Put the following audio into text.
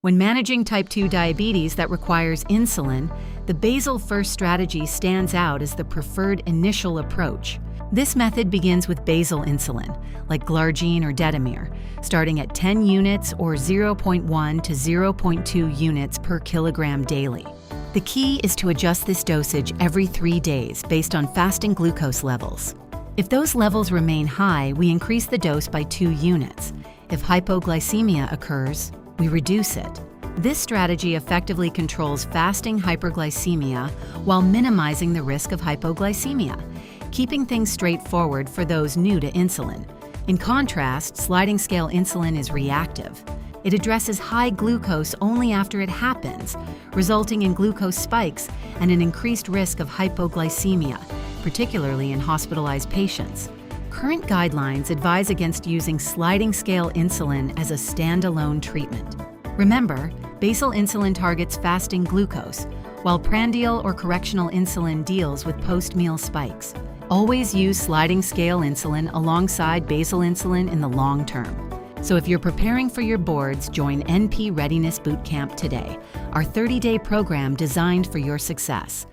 When managing type 2 diabetes that requires insulin, the Basal-First strategy stands out as the preferred initial approach. This method begins with basal insulin, like glargine or detemir, starting at 10 units or 0.1 to 0.2 units per kilogram daily. The key is to adjust this dosage every 3 days based on fasting glucose levels. If those levels remain high, we increase the dose by 2 units. If hypoglycemia occurs, we reduce it. This strategy effectively controls fasting hyperglycemia while minimizing the risk of hypoglycemia, keeping things straightforward for those new to insulin. In contrast, sliding scale insulin is reactive. It addresses high glucose only after it happens, resulting in glucose spikes and an increased risk of hypoglycemia, particularly in hospitalized patients. Current guidelines advise against using sliding scale insulin as a standalone treatment. Remember, basal insulin targets fasting glucose, while Prandial or correctional insulin deals with post-meal spikes. Always use sliding scale insulin alongside basal insulin in the long term. So if you're preparing for your boards, join NP Readiness Bootcamp today, our 30-day program designed for your success.